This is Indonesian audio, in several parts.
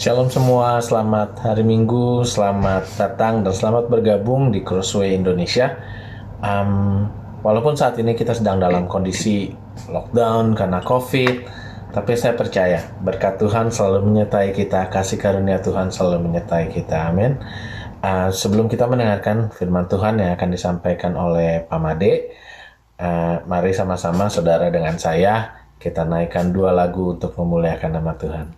Shalom semua, selamat hari Minggu, selamat datang dan selamat bergabung di Crossway Indonesia. Walaupun saat ini kita sedang dalam kondisi lockdown karena COVID, tapi saya percaya berkat Tuhan selalu menyertai kita, kasih karunia Tuhan selalu menyertai kita. Amin. Sebelum kita mendengarkan firman Tuhan yang akan disampaikan oleh Pak Made, mari sama-sama saudara dengan saya kita naikkan 2 lagu untuk memuliakan nama Tuhan.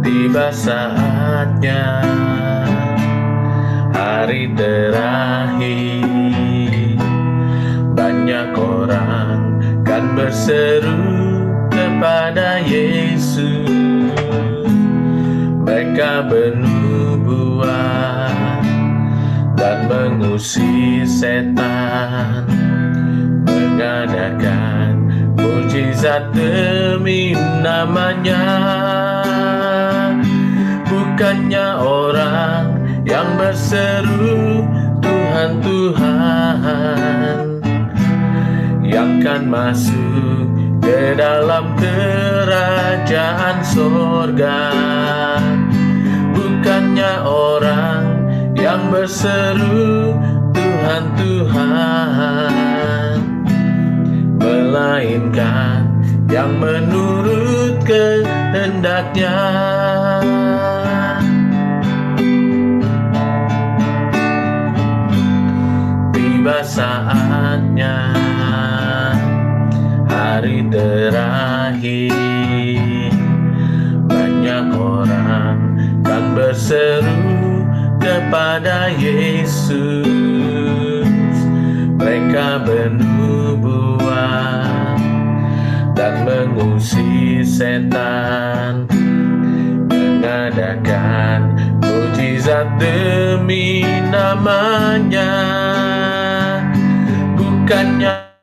Tiba saatnya hari terakhir, banyak orang kan berseru kepada Yesus. Mereka bernubuat dan mengusir setan, mengadakan mujizat demi namanya. Bukannya orang yang berseru Tuhan, Tuhan, yang kan masuk ke dalam kerajaan sorga. Bukannya orang yang berseru Tuhan, Tuhan, melainkan yang menurut kehendaknya. Tiba saatnya hari terakhir, banyak orang kan berseru kepada Yesus. Mereka bernubuat dan mengusir setan, mengadakan mujizat demi namanya. Bukannya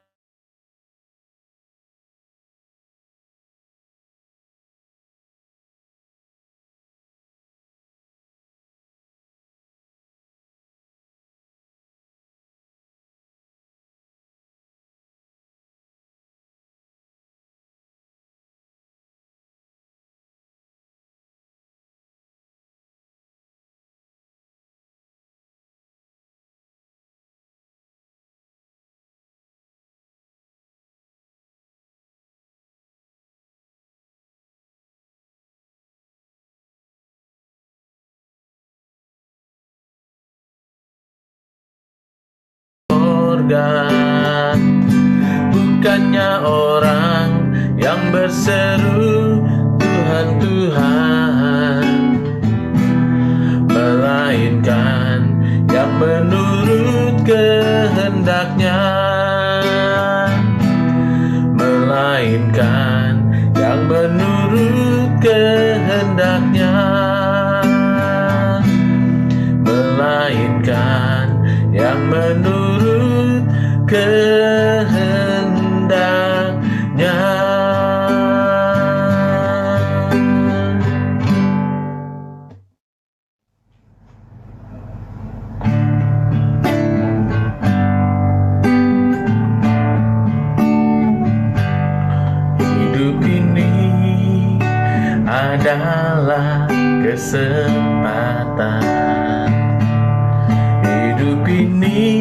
bukannya orang yang berseru Tuhan, Tuhan, melainkan yang menurut kehendaknya. Melainkan yang menurut kehendaknya. Melainkan yang menurut kehendaknya. Hidup ini adalah kesempatan. Hidup ini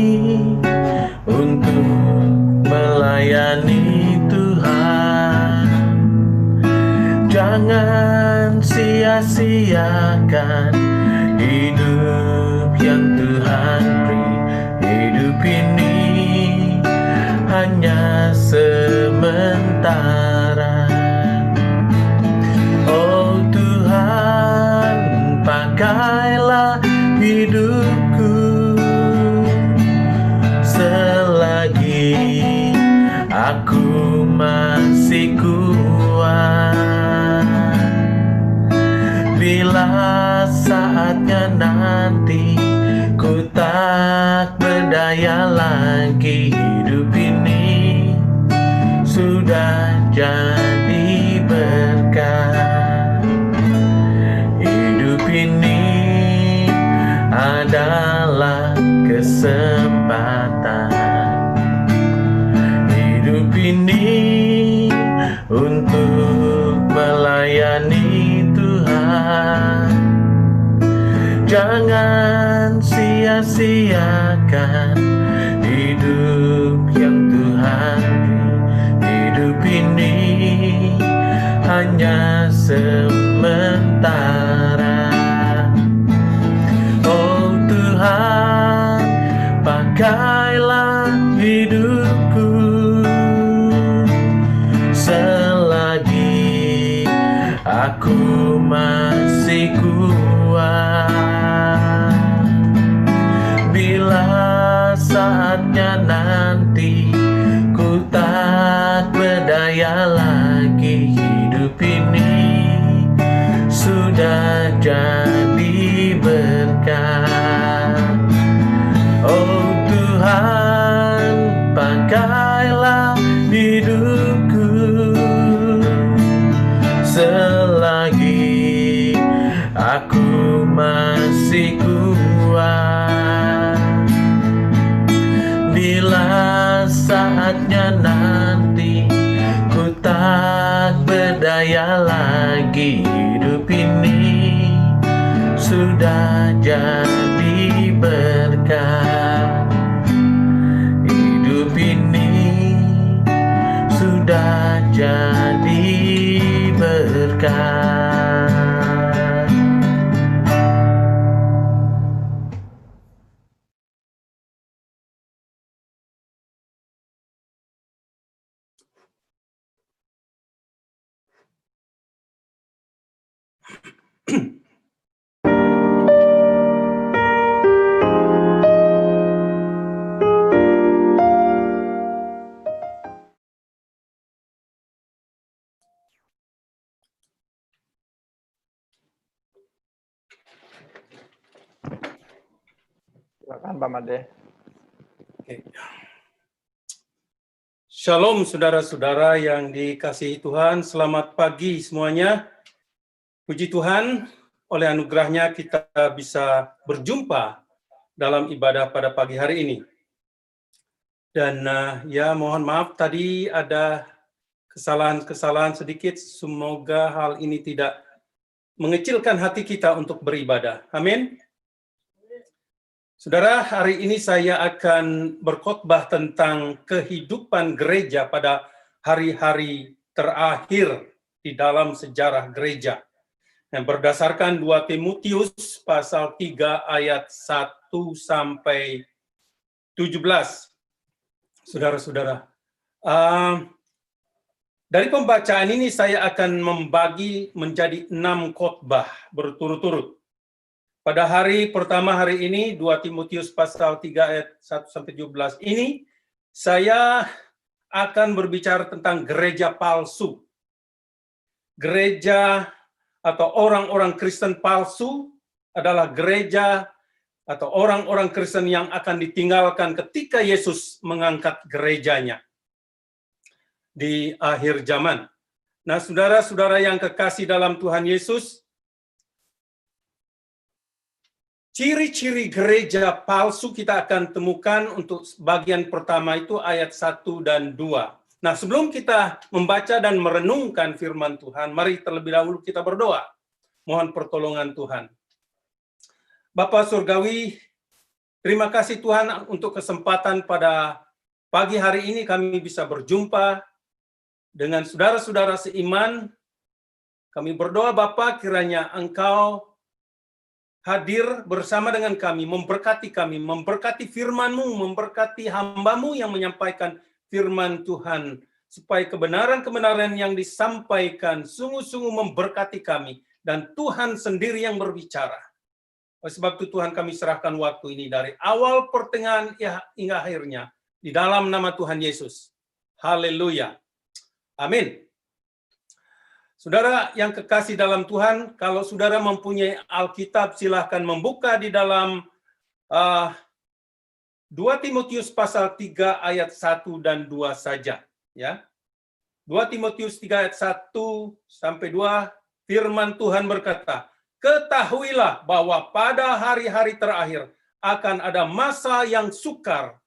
untuk melayani Tuhan. Jangan sia-siakan hidup yang Tuhan beri. Hidup ini hanya sementara. Oh Tuhan, pakailah hidupku selagi aku masih kuat. Bila saatnya nanti ku tak berdaya lagi, hidup ini sudah jadi ini untuk melayani Tuhan. Jangan sia-siakan hidup yang Tuhan beri. Hidup ini hanya sementara. Oh Tuhan, pakailah hidupku selagi aku masih kuat. Bila saatnya nanti ku tak berdaya lagi, hidup ini sudah jadi berkat. Oh Tuhan, pakailah hidupku selagi aku masih kuat. Bila saatnya nanti ku tak berdaya lagi, hidup ini sudah jadi berkat. Hidup ini sudah jadi berkat. Silakan Pak Made. Oke. Shalom saudara-saudara yang dikasihi Tuhan, selamat pagi semuanya. Puji Tuhan, oleh anugerahnya kita bisa berjumpa dalam ibadah pada pagi hari ini. Dan ya mohon maaf tadi ada kesalahan-kesalahan sedikit, semoga hal ini tidak mengecilkan hati kita untuk beribadah. Amin. Saudara, hari ini saya akan berkhotbah tentang kehidupan gereja pada hari-hari terakhir di dalam sejarah gereja. Yang berdasarkan 2 Timotius pasal 3 ayat 1 sampai 17. Saudara-saudara, dari pembacaan ini saya akan membagi menjadi 6 khotbah berturut-turut. Pada hari pertama hari ini, 2 Timotius pasal 3 ayat 1-17 ini, saya akan berbicara tentang gereja palsu. Gereja atau orang-orang Kristen palsu adalah gereja atau orang-orang Kristen yang akan ditinggalkan ketika Yesus mengangkat gerejanya di akhir zaman. Nah, saudara-saudara yang kekasih dalam Tuhan Yesus, ciri-ciri gereja palsu kita akan temukan untuk bagian pertama itu ayat 1 dan 2. Nah, sebelum kita membaca dan merenungkan firman Tuhan, mari terlebih dahulu kita berdoa. Mohon pertolongan Tuhan. Bapa Surgawi, terima kasih Tuhan untuk kesempatan pada pagi hari ini kami bisa berjumpa dengan saudara-saudara seiman. Kami berdoa Bapa, kiranya Engkau hadir bersama dengan kami, memberkati firman-Mu, memberkati hamba-Mu yang menyampaikan firman Tuhan, supaya kebenaran-kebenaran yang disampaikan sungguh-sungguh memberkati kami, dan Tuhan sendiri yang berbicara. Oleh sebab itu Tuhan kami serahkan waktu ini dari awal pertengahan hingga akhirnya, di dalam nama Tuhan Yesus. Haleluya. Amin. Saudara yang kekasih dalam Tuhan, kalau saudara mempunyai Alkitab, silahkan membuka di dalam 2 Timotius pasal 3 ayat 1 dan 2 saja. Ya. 2 Timotius 3 ayat 1 sampai 2, firman Tuhan berkata, ketahuilah bahwa pada hari-hari terakhir akan ada masa yang sukar,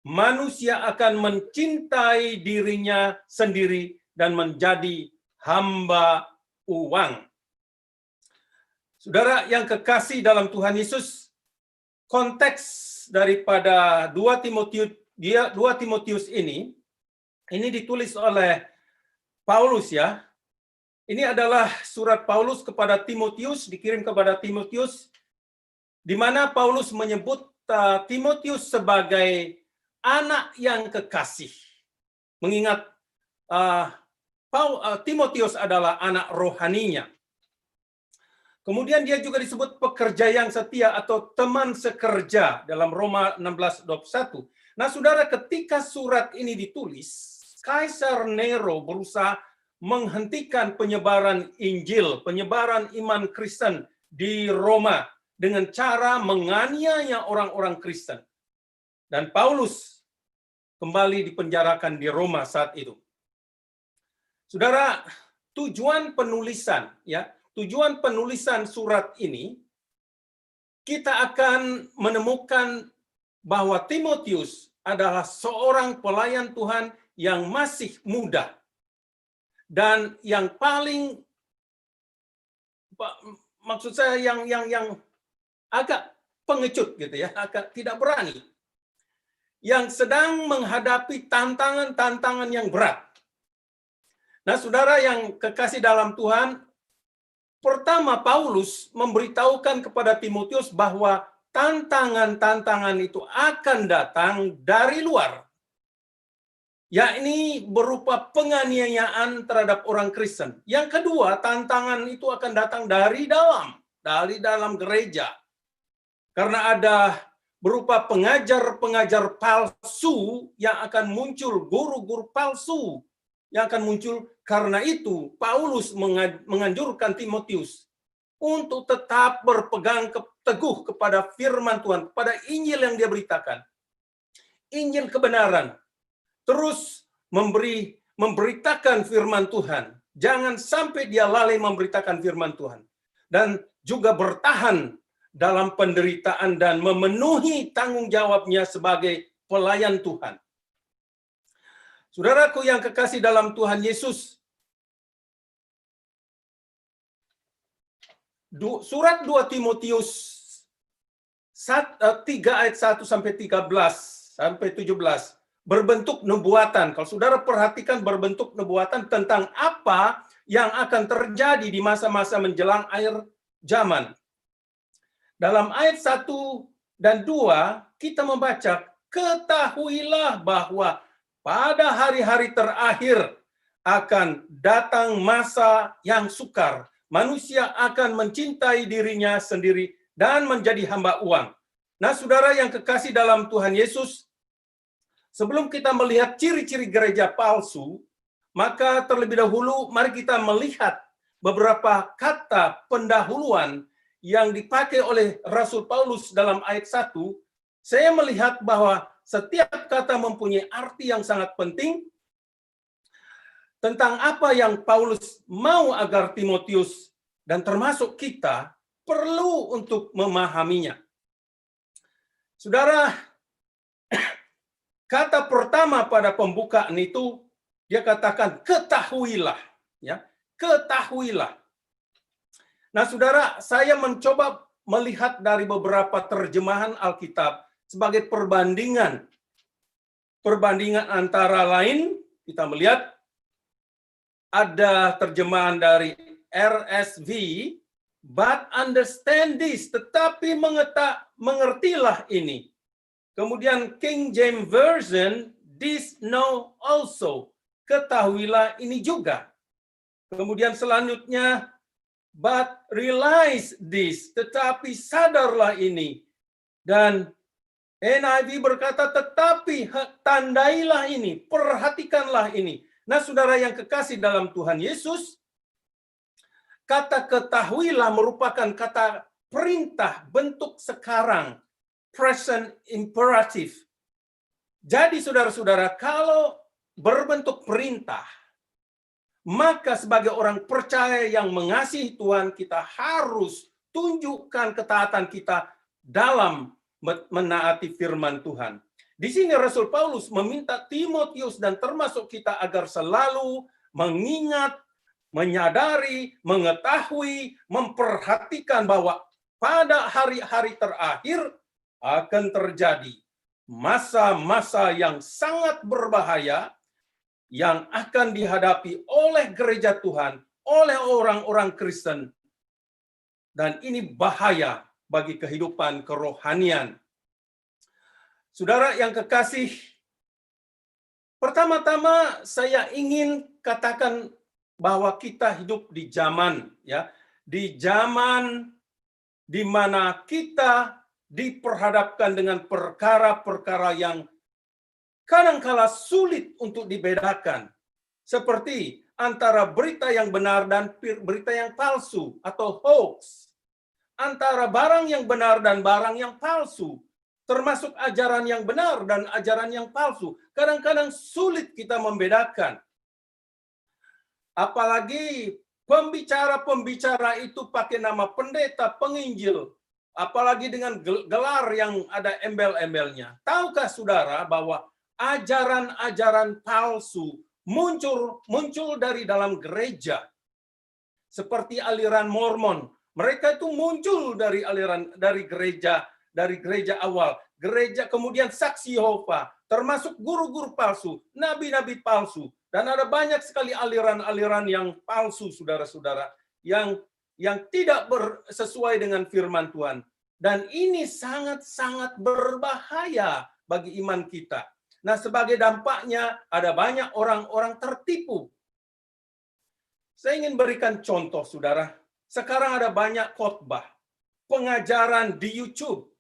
manusia akan mencintai dirinya sendiri dan menjadi hamba uang. Saudara yang kekasih dalam Tuhan Yesus, konteks daripada 2 Timotius ini ditulis oleh Paulus ya. Ini adalah surat Paulus kepada Timotius, dikirim kepada Timotius, di mana Paulus menyebut Timotius sebagai anak yang kekasih. Mengingat Timotius adalah anak rohaninya. Kemudian dia juga disebut pekerja yang setia atau teman sekerja dalam Roma 16:21. Nah, saudara, ketika surat ini ditulis, Kaisar Nero berusaha menghentikan penyebaran Injil, penyebaran iman Kristen di Roma dengan cara menganiaya orang-orang Kristen. Dan Paulus kembali dipenjarakan di Roma saat itu. Saudara, tujuan penulisan surat ini, kita akan menemukan bahwa Timotius adalah seorang pelayan Tuhan yang masih muda dan yang paling, maksud saya yang agak pengecut gitu ya, agak tidak berani, yang sedang menghadapi tantangan-tantangan yang berat. Nah, saudara yang kekasih dalam Tuhan, pertama Paulus memberitahukan kepada Timotius bahwa tantangan-tantangan itu akan datang dari luar. Yakni berupa penganiayaan terhadap orang Kristen. Yang kedua, tantangan itu akan datang dari dalam gereja. Karena ada berupa pengajar-pengajar palsu yang akan muncul, guru-guru palsu yang akan muncul. Karena itu, Paulus menganjurkan Timotius untuk tetap berpegang teguh kepada firman Tuhan, kepada Injil yang dia beritakan. Injil kebenaran. Terus memberitakan firman Tuhan. Jangan sampai dia lalai memberitakan firman Tuhan. Dan juga bertahan dalam penderitaan dan memenuhi tanggung jawabnya sebagai pelayan Tuhan. Saudaraku yang kekasih dalam Tuhan Yesus, surat 2 Timotius 3 ayat 1 sampai 13 sampai 17 berbentuk nubuatan. Kalau saudara perhatikan, berbentuk nubuatan tentang apa yang akan terjadi di masa-masa menjelang akhir zaman. Dalam ayat 1 dan 2 kita membaca, ketahuilah bahwa pada hari-hari terakhir akan datang masa yang sukar. Manusia akan mencintai dirinya sendiri dan menjadi hamba uang. Nah, saudara yang kekasih dalam Tuhan Yesus, sebelum kita melihat ciri-ciri gereja palsu, maka terlebih dahulu mari kita melihat beberapa kata pendahuluan yang dipakai oleh Rasul Paulus dalam ayat 1. Saya melihat bahwa setiap kata mempunyai arti yang sangat penting tentang apa yang Paulus mau agar Timotius dan termasuk kita perlu untuk memahaminya. Saudara, kata pertama pada pembukaan itu, dia katakan ketahuilah. Ya, ketahuilah. Nah, saudara, saya mencoba melihat dari beberapa terjemahan Alkitab sebagai perbandingan. Perbandingan antara lain, kita melihat ada terjemahan dari RSV, but understand this, tetapi mengertilah ini. Kemudian King James Version, this know also, ketahuilah ini juga. Kemudian selanjutnya, but realize this, tetapi sadarlah ini. Dan NIV berkata, tetapi tandailah ini, perhatikanlah ini. Nah, saudara yang kekasih dalam Tuhan Yesus, kata ketahuilah merupakan kata perintah bentuk sekarang, present imperative. Jadi saudara-saudara, kalau berbentuk perintah, maka sebagai orang percaya yang mengasihi Tuhan, kita harus tunjukkan ketaatan kita dalam menaati firman Tuhan. Di sini Rasul Paulus meminta Timotius dan termasuk kita agar selalu mengingat, menyadari, mengetahui, memperhatikan bahwa pada hari-hari terakhir akan terjadi masa-masa yang sangat berbahaya yang akan dihadapi oleh gereja Tuhan, oleh orang-orang Kristen. Dan ini bahaya bagi kehidupan kerohanian. Saudara yang kekasih, pertama-tama saya ingin katakan bahwa kita hidup di zaman di mana kita diperhadapkan dengan perkara-perkara yang kadangkala sulit untuk dibedakan. Seperti antara berita yang benar dan berita yang palsu atau hoax. Antara barang yang benar dan barang yang palsu. Termasuk ajaran yang benar dan ajaran yang palsu. Kadang-kadang sulit kita membedakan. Apalagi pembicara-pembicara itu pakai nama pendeta, penginjil. Apalagi dengan gelar yang ada embel-embelnya. Tahukah saudara bahwa ajaran-ajaran palsu muncul dari dalam gereja, seperti aliran Mormon. Mereka itu muncul dari gereja awal, gereja kemudian Saksi Yehova, termasuk guru-guru palsu, nabi-nabi palsu, dan ada banyak sekali aliran-aliran yang palsu, saudara-saudara, yang tidak sesuai dengan firman Tuhan. Dan ini sangat-sangat berbahaya bagi iman kita. Nah, sebagai dampaknya ada banyak orang-orang tertipu. Saya ingin berikan contoh, saudara. Sekarang ada banyak khotbah, pengajaran di YouTube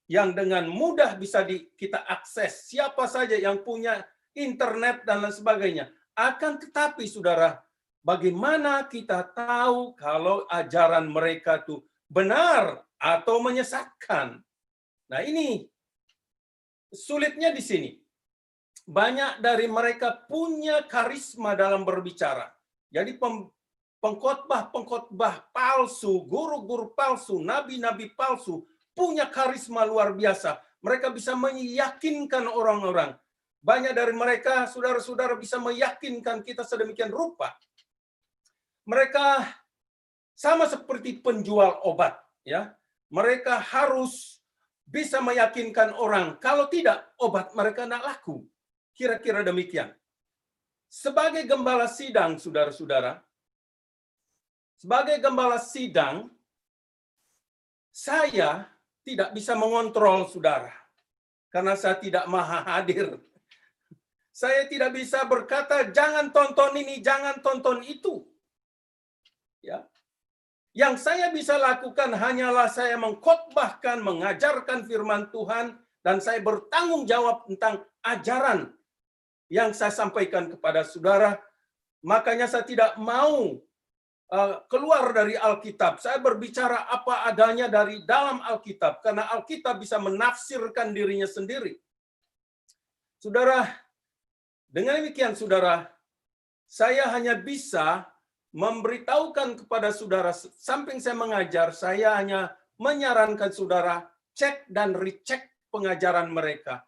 yang dengan mudah bisa kita akses. Siapa saja yang punya internet dan lain sebagainya. Akan tetapi, saudara, bagaimana kita tahu kalau ajaran mereka itu benar atau menyesatkan? Nah, ini sulitnya di sini. Banyak dari mereka punya karisma dalam berbicara. Jadi pengkhotbah palsu, guru-guru palsu, nabi-nabi palsu punya karisma luar biasa. Mereka bisa meyakinkan orang-orang. Banyak dari mereka, saudara-saudara, bisa meyakinkan kita sedemikian rupa. Mereka sama seperti penjual obat, ya. Mereka harus bisa meyakinkan orang. Kalau tidak, obat mereka tidak laku. Kira-kira demikian. Sebagai gembala sidang, saudara-saudara, sebagai gembala sidang, saya tidak bisa mengontrol saudara. Karena saya tidak maha hadir. Saya tidak bisa berkata, jangan tonton ini, jangan tonton itu. Ya. Yang saya bisa lakukan hanyalah saya mengkhotbahkan, mengajarkan firman Tuhan, dan saya bertanggung jawab tentang ajaran yang saya sampaikan kepada saudara. Makanya saya tidak mau keluar dari Alkitab. Saya berbicara apa adanya dari dalam Alkitab, karena Alkitab bisa menafsirkan dirinya sendiri. Saudara, dengan demikian saudara, saya hanya bisa memberitahukan kepada saudara, samping saya mengajar, saya hanya menyarankan saudara cek dan recheck pengajaran mereka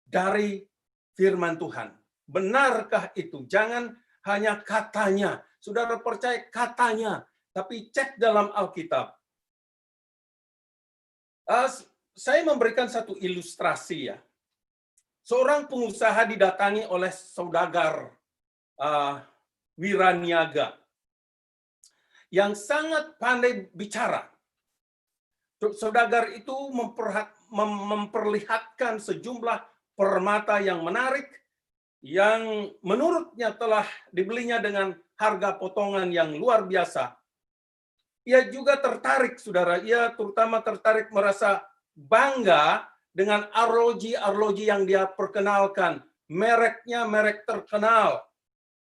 dari firman Tuhan. Benarkah itu? Jangan hanya katanya. Saudara percaya katanya, tapi cek dalam Alkitab. Saya memberikan satu ilustrasi ya. Seorang pengusaha didatangi oleh saudagar wiraniaga yang sangat pandai bicara. Saudagar itu memperlihatkan sejumlah permata yang menarik yang menurutnya telah dibelinya dengan harga potongan yang luar biasa. Ia juga tertarik, saudara. Ia terutama tertarik, merasa bangga dengan arloji-arloji yang dia perkenalkan. Mereknya merek terkenal.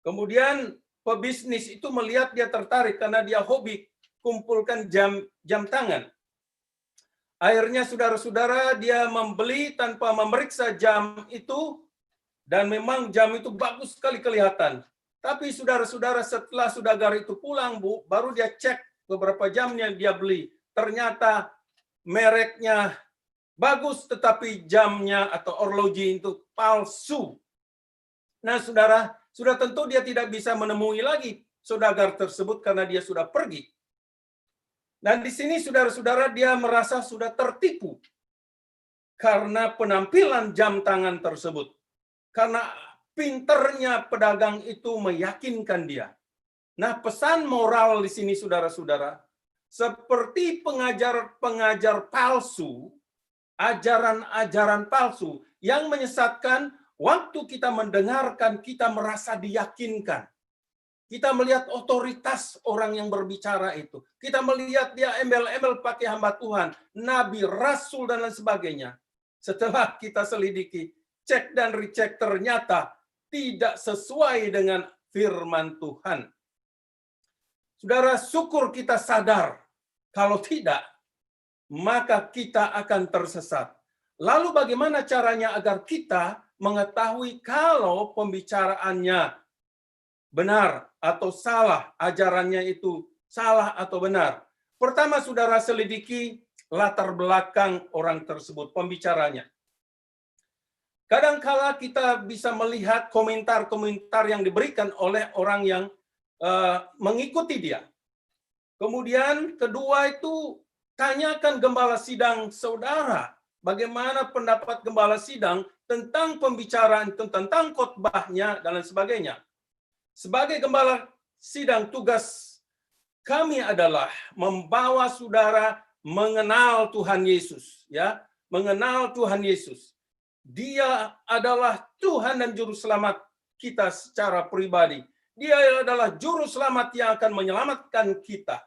Kemudian pebisnis itu melihat dia tertarik karena dia hobi kumpulkan jam tangan. Akhirnya saudara-saudara dia membeli tanpa memeriksa jam itu, dan memang jam itu bagus sekali kelihatan. Tapi saudara-saudara setelah saudagar itu pulang, baru dia cek beberapa jamnya dia beli. Ternyata mereknya bagus tetapi jamnya atau orloji itu palsu. Nah, saudara, sudah tentu dia tidak bisa menemui lagi saudagar tersebut karena dia sudah pergi. Dan di sini saudara-saudara dia merasa sudah tertipu karena penampilan jam tangan tersebut. Karena pinternya pedagang itu meyakinkan dia. Nah, pesan moral di sini saudara-saudara, seperti pengajar-pengajar palsu, ajaran-ajaran palsu yang menyesatkan, waktu kita mendengarkan, kita merasa diyakinkan. Kita melihat otoritas orang yang berbicara itu. Kita melihat dia embel-embel pakai hamba Tuhan, nabi, rasul, dan lain sebagainya. Setelah kita selidiki, cek dan recheck, ternyata tidak sesuai dengan firman Tuhan. Saudara, syukur kita sadar. Kalau tidak, maka kita akan tersesat. Lalu bagaimana caranya agar kita mengetahui kalau pembicaraannya benar atau salah, ajarannya itu salah atau benar? Pertama, saudara selidiki latar belakang orang tersebut, pembicaranya. Kadangkala kita bisa melihat komentar-komentar yang diberikan oleh orang yang mengikuti dia. Kemudian kedua itu, tanyakan gembala sidang saudara, bagaimana pendapat gembala sidang tentang pembicaraan, tentang khotbahnya, dan lain sebagainya. Sebagai gembala sidang, tugas kami adalah membawa saudara mengenal Tuhan Yesus, ya, mengenal Tuhan Yesus. Dia adalah Tuhan dan Juru Selamat kita secara pribadi. Dia adalah Juru Selamat yang akan menyelamatkan kita.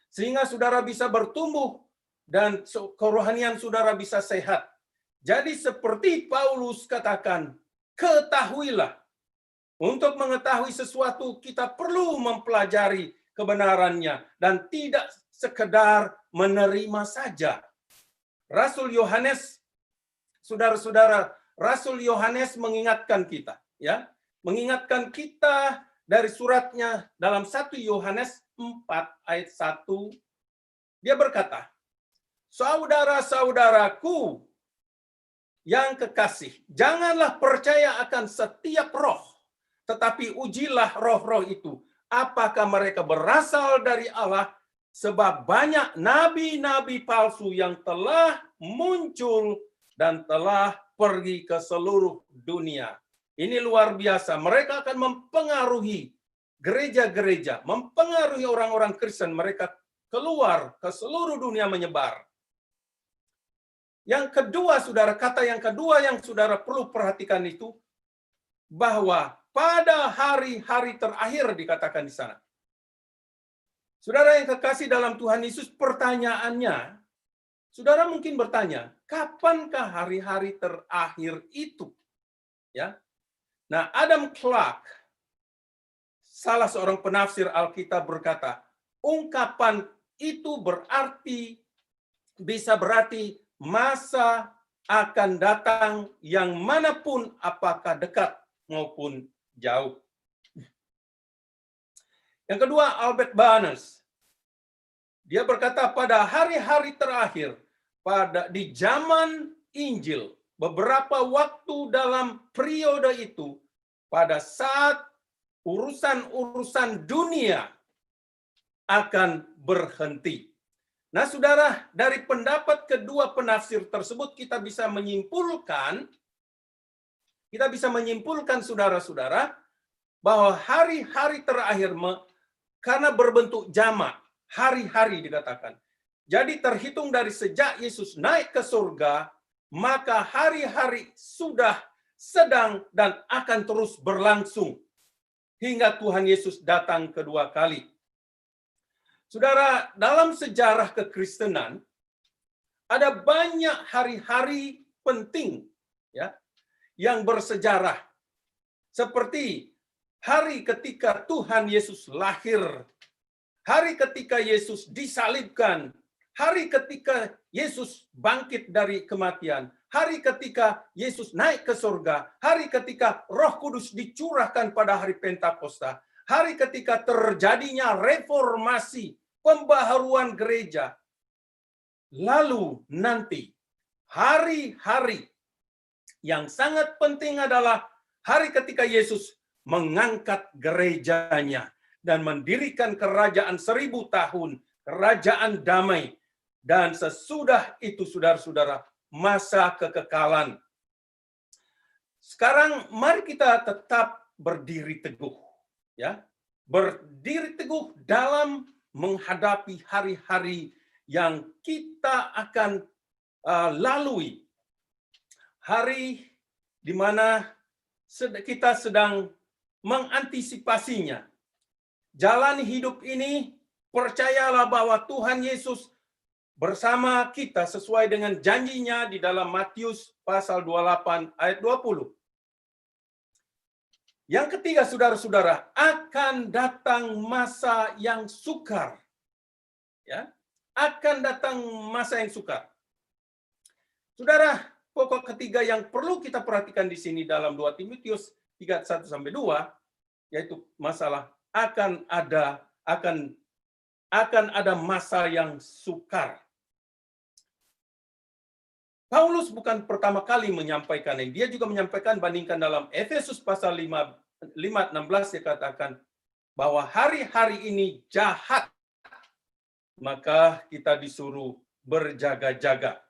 Sehingga saudara bisa bertumbuh dan kerohanian saudara bisa sehat. Jadi seperti Paulus katakan, ketahuilah. Untuk mengetahui sesuatu kita perlu mempelajari kebenarannya dan tidak sekedar menerima saja. Rasul Yohanes, saudara-saudara, Rasul Yohanes mengingatkan kita, ya. Mengingatkan kita dari suratnya dalam 1 Yohanes 4 ayat 1, dia berkata, saudara-saudaraku yang kekasih, janganlah percaya akan setiap roh, tetapi ujilah roh-roh itu, apakah mereka berasal dari Allah, sebab banyak nabi-nabi palsu yang telah muncul dan telah pergi ke seluruh dunia. Ini luar biasa. Mereka akan mempengaruhi gereja-gereja, mempengaruhi orang-orang Kristen. Mereka keluar ke seluruh dunia menyebar. Yang kedua, saudara, kata yang kedua yang saudara perlu perhatikan itu, bahwa pada hari-hari terakhir dikatakan di sana. Saudara yang kekasih dalam Tuhan Yesus, pertanyaannya, saudara mungkin bertanya, kapankah hari-hari terakhir itu? Ya. Nah, Adam Clarke, salah seorang penafsir Alkitab, berkata, ungkapan itu bisa berarti masa akan datang yang manapun, apakah dekat maupun jauh. Yang kedua, Albert Barnes. Dia berkata, pada hari-hari terakhir, di zaman Injil, beberapa waktu dalam periode itu, pada saat urusan-urusan dunia akan berhenti. Nah, saudara, dari pendapat kedua penafsir tersebut kita bisa menyimpulkan, saudara-saudara, bahwa hari-hari terakhir karena berbentuk jamak, hari-hari dikatakan. Jadi terhitung dari sejak Yesus naik ke surga, maka hari-hari sudah sedang dan akan terus berlangsung hingga Tuhan Yesus datang kedua kali. Saudara, dalam sejarah kekristenan ada banyak hari-hari penting, ya, yang bersejarah. Seperti hari ketika Tuhan Yesus lahir, hari ketika Yesus disalibkan, hari ketika Yesus bangkit dari kematian, hari ketika Yesus naik ke surga, hari ketika Roh Kudus dicurahkan pada hari Pentakosta, hari ketika terjadinya reformasi, pembaharuan gereja. Lalu nanti hari-hari yang sangat penting adalah hari ketika Yesus mengangkat gerejanya dan mendirikan kerajaan 1000 tahun, kerajaan damai. Dan sesudah itu, saudara-saudara, masa kekekalan. Sekarang mari kita tetap berdiri teguh, ya. Berdiri teguh dalam menghadapi hari-hari yang kita akan lalui. Hari di mana kita sedang mengantisipasinya. Jalani hidup ini, percayalah bahwa Tuhan Yesus bersama kita sesuai dengan janjinya di dalam Matius pasal 28 ayat 20. Yang ketiga, saudara-saudara, akan datang masa yang sukar. Ya, akan datang masa yang sukar. Saudara, pokok ketiga yang perlu kita perhatikan di sini dalam 2 Timotius 3:1-2, yaitu masalah akan ada masa yang sukar. Paulus bukan pertama kali menyampaikan ini. Dia juga menyampaikan, bandingkan dalam Efesus pasal 5:16, dia katakan bahwa hari-hari ini jahat. Maka kita disuruh berjaga-jaga.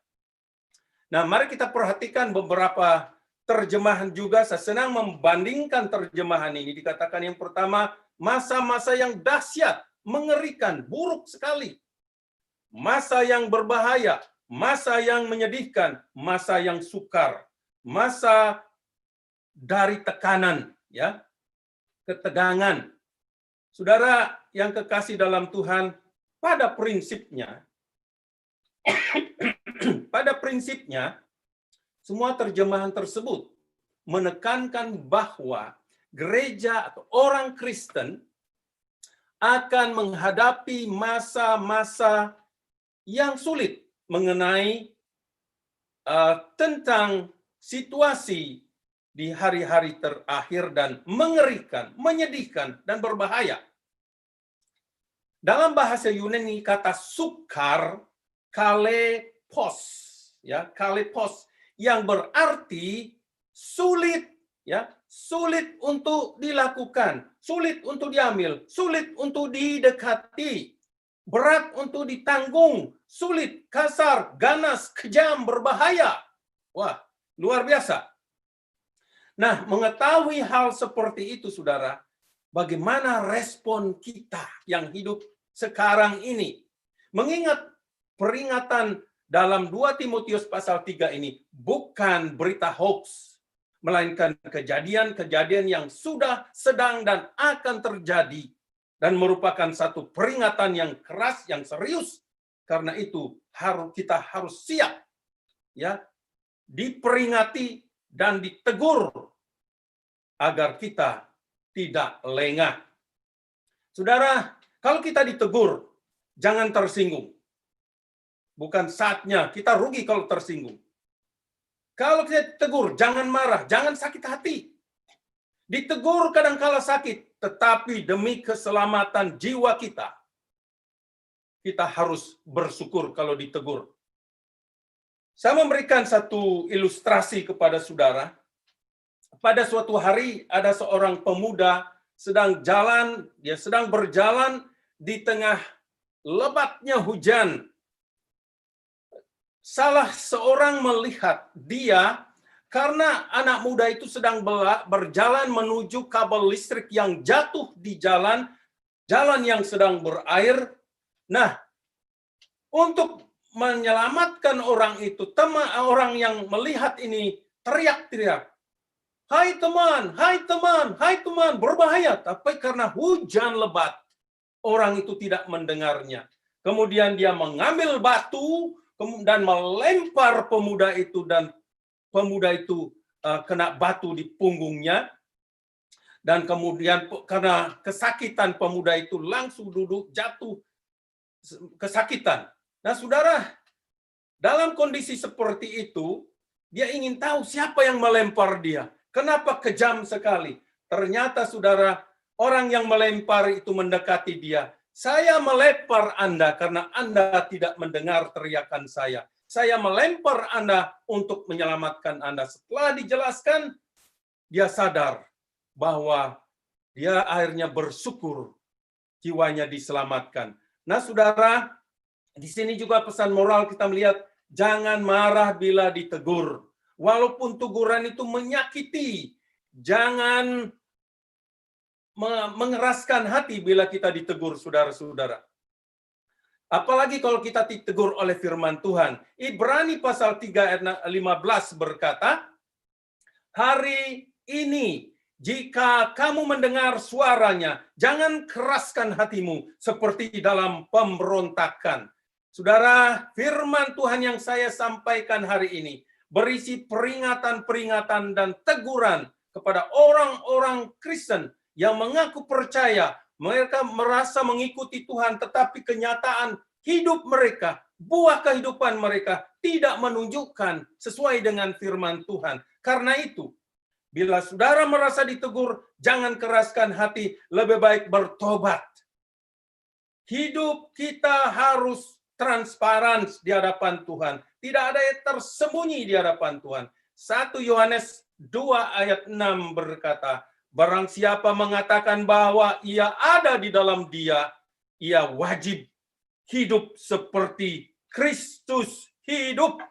Nah, mari kita perhatikan beberapa terjemahan juga. Saya senang membandingkan terjemahan ini. Dikatakan yang pertama, masa-masa yang dahsyat, mengerikan, buruk sekali. Masa yang berbahaya, masa yang menyedihkan, masa yang sukar, masa dari tekanan, ya, ketegangan. Saudara yang kekasih dalam Tuhan, pada prinsipnya, semua terjemahan tersebut menekankan bahwa gereja atau orang Kristen akan menghadapi masa-masa yang sulit mengenai tentang situasi di hari-hari terakhir dan mengerikan, menyedihkan, dan berbahaya. Dalam bahasa Yunani kata sukar, kalepos, ya, kalepos, yang berarti sulit, ya, sulit untuk dilakukan, sulit untuk diambil, sulit untuk didekati, berat untuk ditanggung, sulit, kasar, ganas, kejam, berbahaya. Wah, luar biasa. Nah, mengetahui hal seperti itu, saudara, bagaimana respon kita yang hidup sekarang ini? Mengingat peringatan dalam 2 Timotius pasal 3 ini bukan berita hoax, melainkan kejadian-kejadian yang sudah, sedang, dan akan terjadi, dan merupakan satu peringatan yang keras, yang serius. Karena itu kita harus siap, ya, diperingati dan ditegur agar kita tidak lengah. Saudara, kalau kita ditegur, jangan tersinggung. Bukan saatnya, kita rugi kalau tersinggung. Kalau kita ditegur, jangan marah, jangan sakit hati. Ditegur kadangkala sakit, tetapi demi keselamatan jiwa kita harus bersyukur kalau ditegur. Saya memberikan satu ilustrasi kepada saudara. Pada suatu hari ada seorang pemuda dia sedang berjalan di tengah lebatnya hujan. Salah seorang melihat dia karena anak muda itu sedang berjalan menuju kabel listrik yang jatuh di jalan yang sedang berair. Nah, untuk menyelamatkan orang itu, orang yang melihat ini teriak-teriak, "Hai teman, hai teman, hai teman, berbahaya." Tapi karena hujan lebat, orang itu tidak mendengarnya. Kemudian dia mengambil batu dan melempar pemuda itu, dan pemuda itu kena batu di punggungnya. Dan kemudian karena kesakitan, pemuda itu langsung duduk, jatuh kesakitan. Nah, saudara, dalam kondisi seperti itu, dia ingin tahu siapa yang melempar dia. Kenapa kejam sekali? Ternyata, saudara, orang yang melempar itu mendekati dia. "Saya melempar Anda karena Anda tidak mendengar teriakan saya. saya melempar Anda untuk menyelamatkan Anda. Setelah dijelaskan, dia sadar bahwa dia akhirnya bersyukur jiwanya diselamatkan. Nah, saudara, di sini juga pesan moral kita melihat, jangan marah bila ditegur. Walaupun teguran itu menyakiti, jangan mengeraskan hati bila kita ditegur, saudara-saudara. Apalagi kalau kita ditegur oleh firman Tuhan. Ibrani pasal 3 ayat 15 berkata, hari ini jika kamu mendengar suaranya, jangan keraskan hatimu seperti dalam pemberontakan. Saudara, firman Tuhan yang saya sampaikan hari ini berisi peringatan-peringatan dan teguran kepada orang-orang Kristen yang mengaku percaya, mereka merasa mengikuti Tuhan, tetapi kenyataan hidup mereka, buah kehidupan mereka tidak menunjukkan sesuai dengan firman Tuhan. Karena itu, bila saudara merasa ditegur, jangan keraskan hati, lebih baik bertobat. Hidup kita harus transparan di hadapan Tuhan. Tidak ada yang tersembunyi di hadapan Tuhan. 1 Yohanes 2 ayat 6 berkata, barang siapa mengatakan bahwa ia ada di dalam Dia, ia wajib hidup seperti Kristus hidup.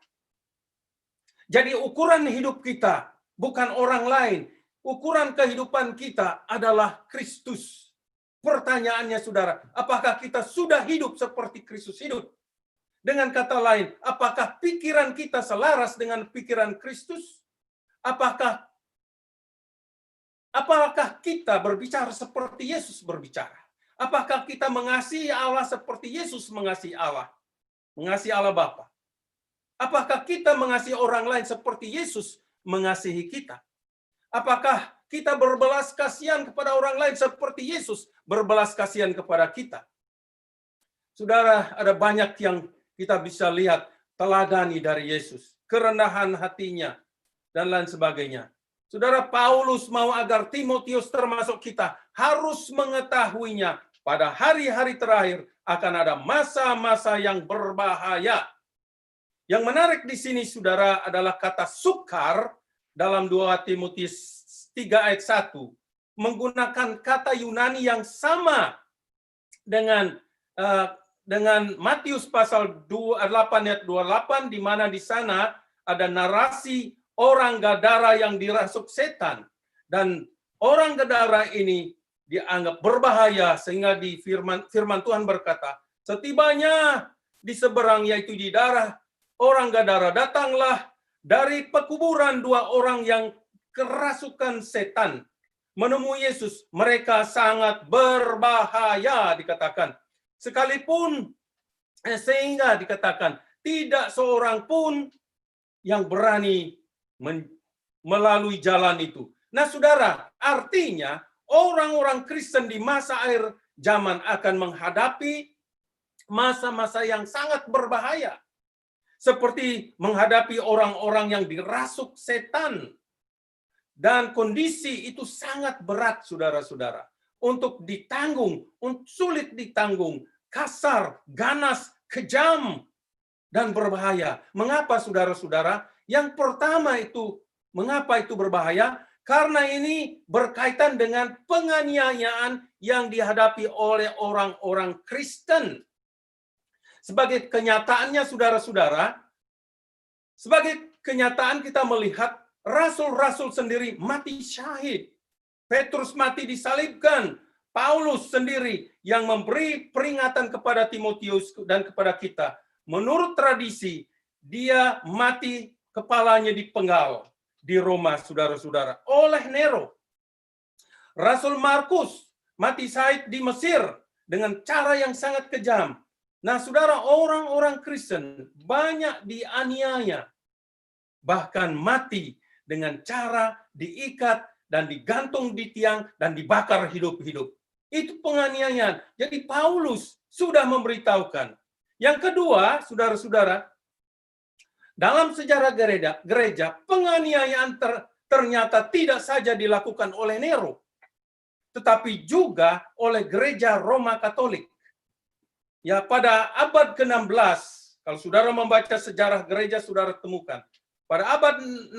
Jadi ukuran hidup kita bukan orang lain. Ukuran kehidupan kita adalah Kristus. Pertanyaannya, saudara, apakah kita sudah hidup seperti Kristus hidup? Dengan kata lain, apakah pikiran kita selaras dengan pikiran Kristus? Apakah kita berbicara seperti Yesus berbicara? Apakah kita mengasihi Allah seperti Yesus mengasihi Allah? Mengasihi Allah Bapa. Apakah kita mengasihi orang lain seperti Yesus mengasihi kita? Apakah kita berbelas kasihan kepada orang lain seperti Yesus berbelas kasihan kepada kita? Saudara, ada banyak yang kita bisa lihat teladani dari Yesus, kerendahan hatinya, dan lain sebagainya. Saudara, Paulus mau agar Timotius termasuk kita harus mengetahuinya. Pada hari-hari terakhir akan ada masa-masa yang berbahaya. Yang menarik di sini, saudara, adalah kata sukar dalam 2 Timotius 3 ayat 1. Menggunakan kata Yunani yang sama dengan Matius pasal 8 ayat 28, di mana di sana ada narasi orang Gadara yang dirasuk setan. Dan orang Gadara ini dianggap berbahaya, sehingga di firman Tuhan berkata, setibanya di seberang, yaitu di daerah orang Gadara, datanglah dari pekuburan 2 orang yang kerasukan setan menemui Yesus. Mereka sangat berbahaya, dikatakan. Sekalipun, sehingga dikatakan, tidak seorang pun yang berani melalui jalan itu. Nah, saudara, artinya orang-orang Kristen di masa akhir zaman akan menghadapi masa-masa yang sangat berbahaya. Seperti menghadapi orang-orang yang dirasuk setan. Dan kondisi itu sangat berat, saudara-saudara. Untuk ditanggung, sulit ditanggung, kasar, ganas, kejam, dan berbahaya. Mengapa, saudara-saudara? Yang pertama itu, mengapa itu berbahaya? Karena ini berkaitan dengan penganiayaan yang dihadapi oleh orang-orang Kristen. Sebagai kenyataannya, saudara-saudara, sebagai kenyataan kita melihat rasul-rasul sendiri mati syahid. Petrus mati disalibkan. Paulus sendiri yang memberi peringatan kepada Timotius dan kepada kita. Menurut tradisi, dia mati kepalanya dipenggal di Roma, saudara-saudara, oleh Nero. Rasul Markus mati syahid di Mesir dengan cara yang sangat kejam. Nah, saudara, orang-orang Kristen banyak dianiaya, bahkan mati dengan cara diikat dan digantung di tiang dan dibakar hidup-hidup. Itu penganiayaan. Jadi Paulus sudah memberitahukan. Yang kedua, saudara-saudara, dalam sejarah gereja, penganiayaan ternyata tidak saja dilakukan oleh Nero, tetapi juga oleh gereja Roma Katolik. Ya, pada abad ke-16 Kalau saudara membaca sejarah gereja, saudara temukan pada abad 16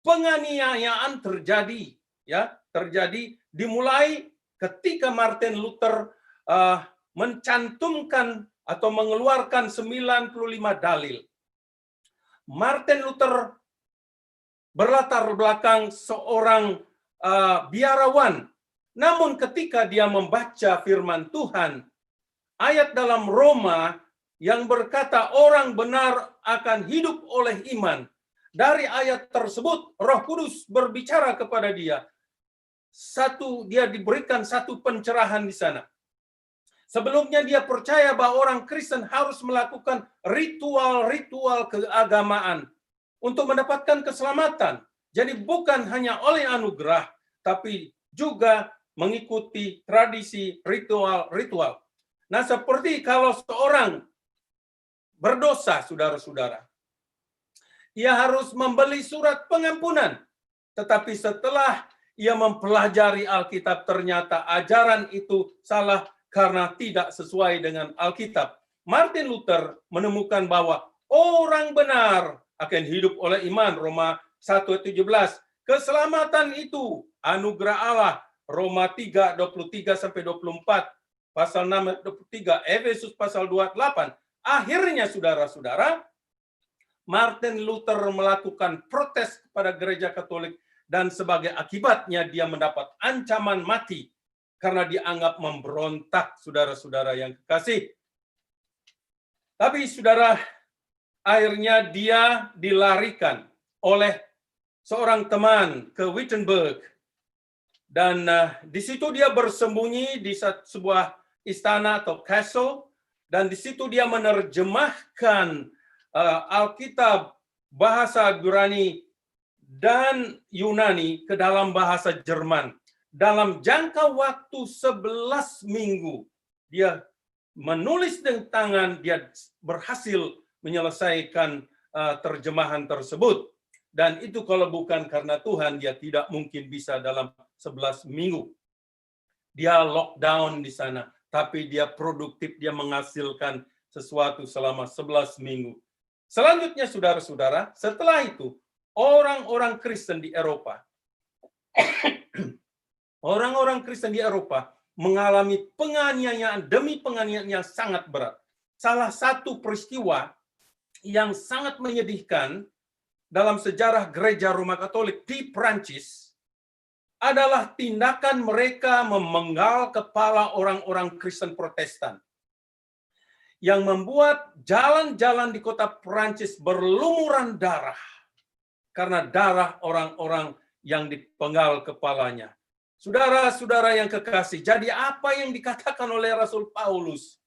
penganiayaan terjadi, ya, dimulai ketika Martin Luther mencantumkan atau mengeluarkan 95 dalil. Martin Luther berlatar belakang seorang biarawan. Namun ketika dia membaca firman Tuhan, ayat dalam Roma yang berkata orang benar akan hidup oleh iman. Dari ayat tersebut, Roh Kudus berbicara kepada dia. Dia diberikan satu pencerahan di sana. Sebelumnya dia percaya bahwa orang Kristen harus melakukan ritual-ritual keagamaan untuk mendapatkan keselamatan. Jadi bukan hanya oleh anugerah, tapi juga mengikuti tradisi ritual-ritual. Nah, seperti kalau seorang berdosa, saudara-saudara, ia harus membeli surat pengampunan. Tetapi setelah ia mempelajari Alkitab, ternyata ajaran itu salah karena tidak sesuai dengan Alkitab. Martin Luther menemukan bahwa orang benar akan hidup oleh iman, Roma 1:17. Keselamatan itu anugerah Allah, Roma 3:23-24, pasal 6:23, Efesus pasal 2:8. Akhirnya saudara-saudara, Martin Luther melakukan protes kepada gereja Katolik dan sebagai akibatnya dia mendapat ancaman mati karena dianggap memberontak, saudara-saudara yang kekasih. Tapi saudara, akhirnya dia dilarikan oleh seorang teman ke Wittenberg. Dan di situ dia bersembunyi di sebuah istana atau castle. Dan di situ dia menerjemahkan Alkitab bahasa Ibrani dan Yunani ke dalam bahasa Jerman. Dalam jangka waktu 11 minggu, dia menulis dengan tangan, dia berhasil menyelesaikan terjemahan tersebut. Dan itu kalau bukan karena Tuhan, dia tidak mungkin bisa dalam 11 minggu. Dia lockdown di sana, tapi dia produktif, dia menghasilkan sesuatu selama 11 minggu. Selanjutnya, saudara-saudara, setelah itu, orang-orang Kristen di Eropa, mengalami penganiayaan demi penganiayaan yang sangat berat. Salah satu peristiwa yang sangat menyedihkan dalam sejarah gereja Roma Katolik di Prancis adalah tindakan mereka memenggal kepala orang-orang Kristen Protestan yang membuat jalan-jalan di kota Prancis berlumuran darah karena darah orang-orang yang dipenggal kepalanya. Saudara-saudara yang kekasih, jadi apa yang dikatakan oleh Rasul Paulus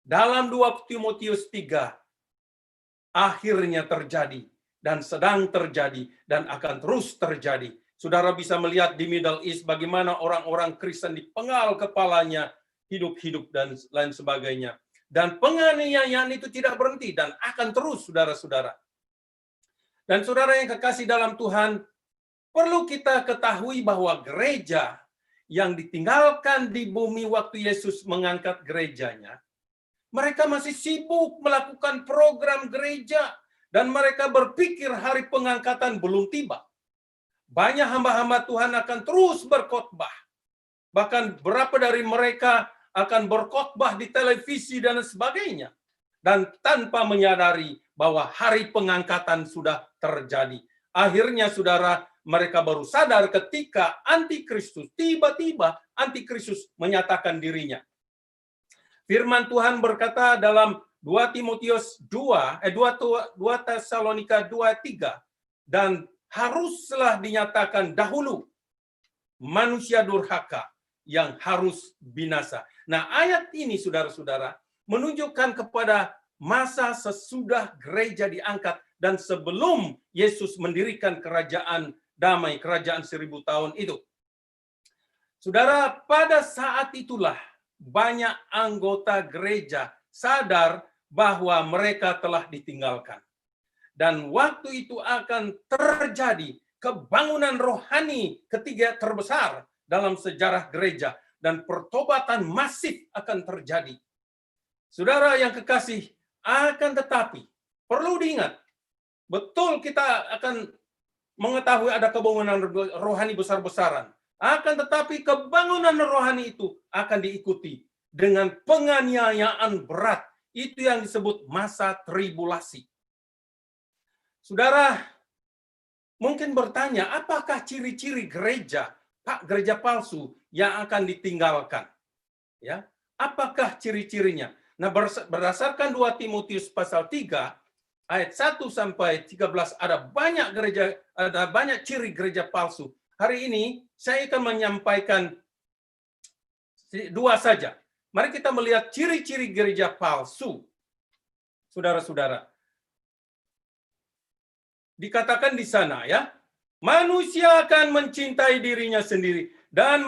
dalam 2 Timotius 3 akhirnya terjadi dan sedang terjadi dan akan terus terjadi. Saudara bisa melihat di Middle East bagaimana orang-orang Kristen dipenggal kepalanya, hidup-hidup dan lain sebagainya. Dan penganiayaan itu tidak berhenti dan akan terus, saudara-saudara. Dan saudara yang kekasih dalam Tuhan, perlu kita ketahui bahwa gereja yang ditinggalkan di bumi waktu Yesus mengangkat gerejanya, mereka masih sibuk melakukan program gereja dan mereka berpikir hari pengangkatan belum tiba. Banyak hamba-hamba Tuhan akan terus berkhotbah. Bahkan berapa dari mereka akan berkhotbah di televisi dan sebagainya. Dan tanpa menyadari bahwa hari pengangkatan sudah terjadi. Akhirnya saudara, mereka baru sadar ketika antikristus, tiba-tiba antikristus menyatakan dirinya. Firman Tuhan berkata dalam 2 Tesalonika 2:3, dan haruslah dinyatakan dahulu manusia durhaka yang harus binasa. Nah, ayat ini saudara-saudara menunjukkan kepada masa sesudah gereja diangkat dan sebelum Yesus mendirikan kerajaan damai, kerajaan 1000 tahun itu. Saudara, pada saat itulah banyak anggota gereja sadar bahwa mereka telah ditinggalkan. Dan waktu itu akan terjadi kebangunan rohani ketiga terbesar dalam sejarah gereja. Dan pertobatan masif akan terjadi. Saudara yang kekasih, Akan tetapi, perlu diingat, betul kita akan mengetahui ada kebangunan rohani besar-besaran. Akan tetapi kebangunan rohani itu akan diikuti dengan penganiayaan berat. Itu yang disebut masa tribulasi. Saudara, mungkin bertanya, apakah ciri-ciri gereja palsu yang akan ditinggalkan? Ya, apakah ciri-cirinya? Nah, berdasarkan 2 Timotius pasal 3 ayat 1 sampai 13 ada banyak ciri gereja palsu. Hari ini saya akan menyampaikan 2 saja. Mari kita melihat ciri-ciri gereja palsu. Saudara-saudara. Dikatakan di sana ya, manusia akan mencintai dirinya sendiri dan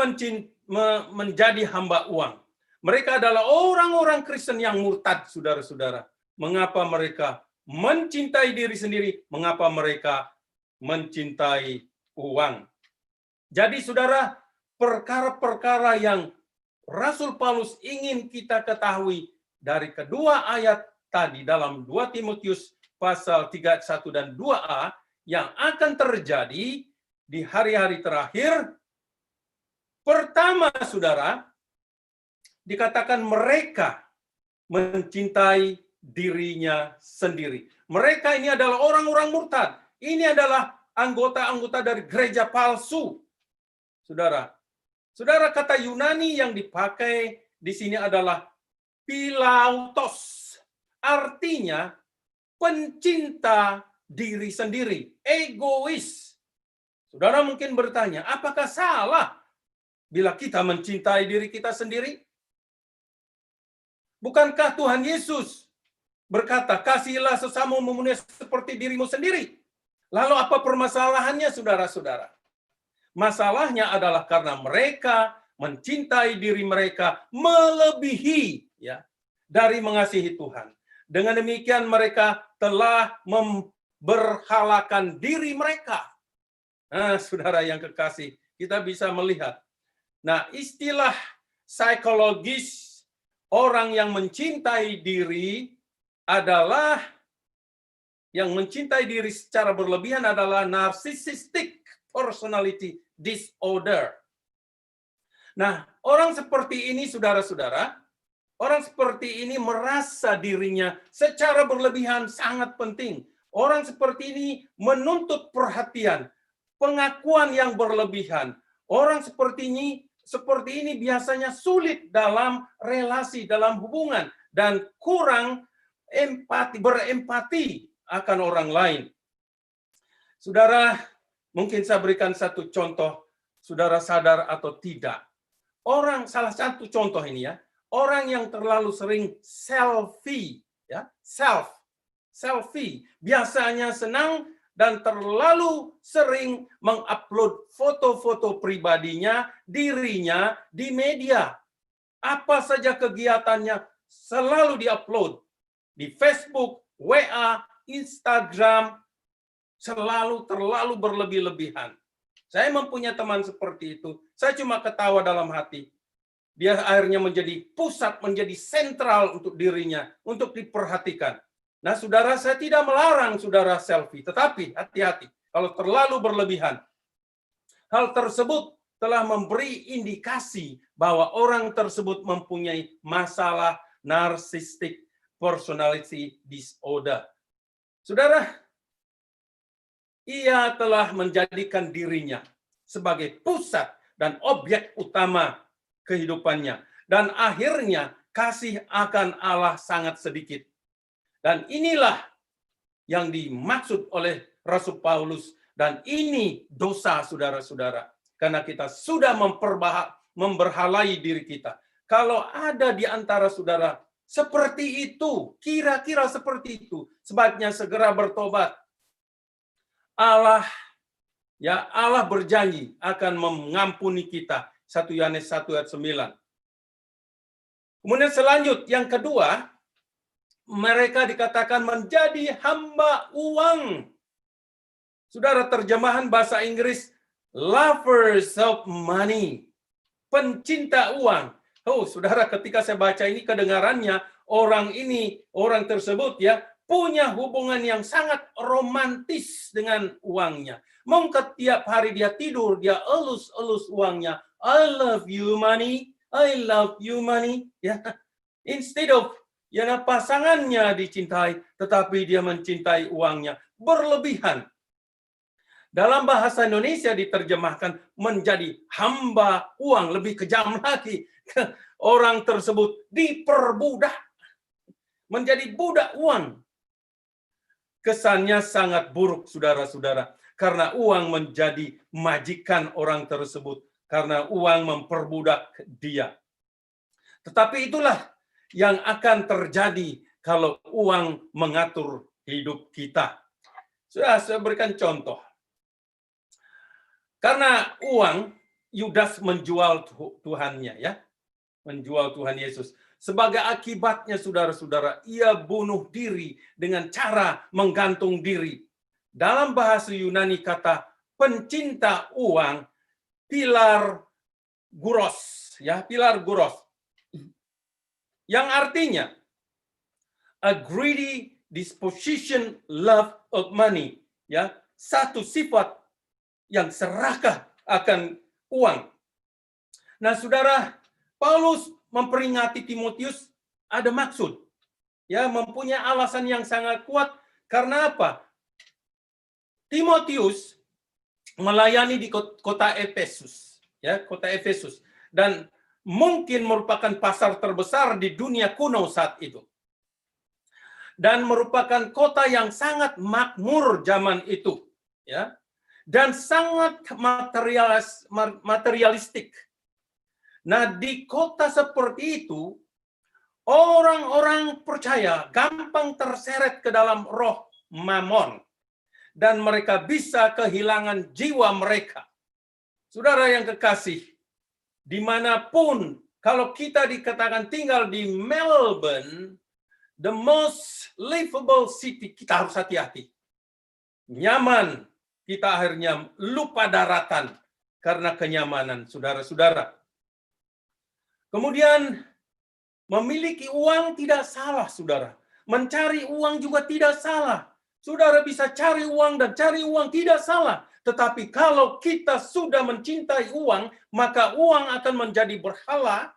menjadi hamba uang. Mereka adalah orang-orang Kristen yang murtad, saudara-saudara. Mengapa mereka mencintai diri sendiri? Mengapa mereka mencintai uang? Jadi, saudara, perkara-perkara yang Rasul Paulus ingin kita ketahui dari kedua ayat tadi dalam 2 Timotius pasal 3 ayat 1 dan 2a yang akan terjadi di hari-hari terakhir. Pertama, saudara, dikatakan mereka mencintai dirinya sendiri. Mereka ini adalah orang-orang murtad. Ini adalah anggota-anggota dari gereja palsu. Saudara, kata Yunani yang dipakai di sini adalah pilautos. Artinya pencinta diri sendiri, egois. Saudara mungkin bertanya, apakah salah bila kita mencintai diri kita sendiri? Bukankah Tuhan Yesus berkata, kasihilah sesamamu seperti dirimu sendiri? Lalu apa permasalahannya, saudara-saudara? Masalahnya adalah karena mereka mencintai diri mereka melebihi ya dari mengasihi Tuhan. Dengan demikian mereka telah memberhalakan diri mereka. Nah, saudara yang kekasih, kita bisa melihat. Nah, istilah psikologis orang yang mencintai diri adalah, yang mencintai diri secara berlebihan adalah narcissistic personality disorder. Nah, orang seperti ini, saudara-saudara, orang seperti ini merasa dirinya secara berlebihan sangat penting. Orang seperti ini menuntut perhatian, pengakuan yang berlebihan. Orang seperti ini biasanya sulit dalam relasi, dalam hubungan, dan kurang berempati akan orang lain. Saudara, mungkin saya berikan satu contoh, saudara sadar atau tidak. Salah satu contoh ini ya, orang yang terlalu sering selfie, ya, selfie, biasanya senang dan terlalu sering mengupload foto-foto pribadinya, dirinya di media. Apa saja kegiatannya selalu diupload di Facebook, WA, Instagram, terlalu berlebih-lebihan. Saya mempunyai teman seperti itu. Saya cuma ketawa dalam hati. Dia akhirnya menjadi pusat, menjadi sentral untuk dirinya, untuk diperhatikan. Nah, saudara, saya tidak melarang saudara selfie, tetapi hati-hati kalau terlalu berlebihan. Hal tersebut telah memberi indikasi bahwa orang tersebut mempunyai masalah narcissistic personality disorder. Saudara, ia telah menjadikan dirinya sebagai pusat dan objek utama kehidupannya. Dan akhirnya kasih akan Allah sangat sedikit. Dan inilah yang dimaksud oleh Rasul Paulus. Dan ini dosa, saudara-saudara. Karena kita sudah memberhalai diri kita. Kalau ada di antara saudara seperti itu, kira-kira seperti itu, sebaiknya segera bertobat. Allah berjanji akan mengampuni kita. 1 Yohanes 1 ayat 9. Kemudian selanjut, yang kedua, mereka dikatakan menjadi hamba uang. Saudara, terjemahan bahasa Inggris, lovers of money. Pencinta uang. Oh, saudara, ketika saya baca ini kedengarannya orang tersebut ya punya hubungan yang sangat romantis dengan uangnya. Mungkin tiap hari dia tidur, dia elus-elus uangnya. I love you money, I love you money. Ya, instead of pasangannya dicintai, tetapi dia mencintai uangnya berlebihan. Dalam bahasa Indonesia diterjemahkan menjadi hamba uang, lebih kejam lagi. Orang tersebut diperbudak, menjadi budak uang. Kesannya sangat buruk, saudara-saudara, karena uang menjadi majikan orang tersebut, karena uang memperbudak dia. Tetapi itulah yang akan terjadi kalau uang mengatur hidup kita. Sudah saya berikan contoh. Karena uang, Yudas menjual Tuhannya, ya, menjual Tuhan Yesus. Sebagai akibatnya, saudara-saudara, ia bunuh diri dengan cara menggantung diri. Dalam bahasa Yunani kata pencinta uang, pilar guros, ya, pilar guros, yang artinya a greedy disposition love of money, ya, satu sifat yang serakah akan uang. Nah, saudara, Paulus memperingati Timotius ada maksud, ya, mempunyai alasan yang sangat kuat. Karena apa? Timotius melayani di kota Efesus, ya, kota Efesus, dan mungkin merupakan pasar terbesar di dunia kuno saat itu, dan merupakan kota yang sangat makmur zaman itu, ya, dan sangat materialistik. Nah, di kota seperti itu, orang-orang percaya gampang terseret ke dalam roh mamon, dan mereka bisa kehilangan jiwa mereka. Saudara yang kekasih, dimanapun, kalau kita dikatakan tinggal di Melbourne, the most livable city, kita harus hati-hati. Nyaman, kita akhirnya lupa daratan karena kenyamanan, saudara-saudara. Kemudian, memiliki uang tidak salah, saudara. Mencari uang juga tidak salah. Saudara bisa cari uang dan cari uang tidak salah. Tetapi kalau kita sudah mencintai uang, maka uang akan menjadi berhala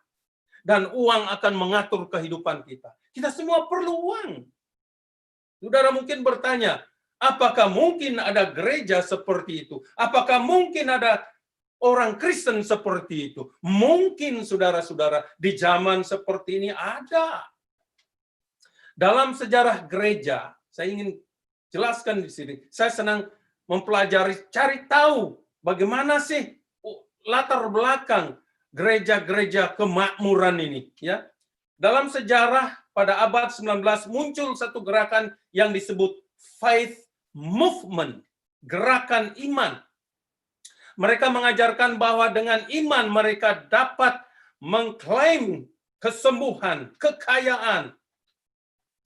dan uang akan mengatur kehidupan kita. Kita semua perlu uang. Saudara mungkin bertanya, apakah mungkin ada gereja seperti itu? Apakah mungkin ada orang Kristen seperti itu? Mungkin, saudara-saudara, di zaman seperti ini ada. Dalam sejarah gereja, saya ingin jelaskan di sini. Saya senang mempelajari, cari tahu bagaimana sih latar belakang gereja-gereja kemakmuran ini, ya. Dalam sejarah pada abad 19 muncul satu gerakan yang disebut faith movement, gerakan iman. Mereka mengajarkan bahwa dengan iman mereka dapat mengklaim kesembuhan, kekayaan.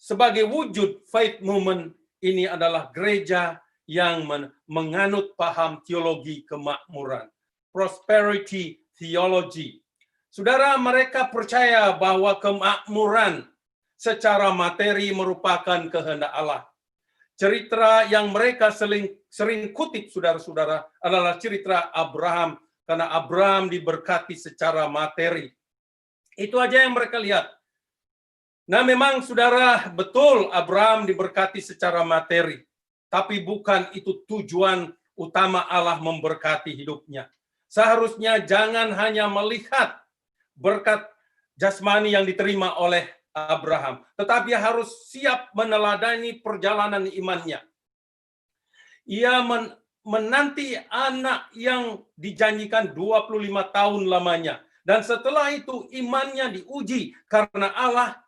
Sebagai wujud faith movement ini adalah gereja yang menganut paham teologi kemakmuran, prosperity theology. Saudara, mereka percaya bahwa kemakmuran secara materi merupakan kehendak Allah. Cerita yang mereka sering kutip, saudara-saudara, adalah cerita Abraham, karena Abraham diberkati secara materi. Itu aja yang mereka lihat. Nah, memang, saudara, betul Abraham diberkati secara materi, tapi bukan itu tujuan utama Allah memberkati hidupnya. Seharusnya jangan hanya melihat berkat jasmani yang diterima oleh Abraham, tetapi harus siap meneladani perjalanan imannya. Ia menanti anak yang dijanjikan 25 tahun lamanya. Dan setelah itu imannya diuji karena Allah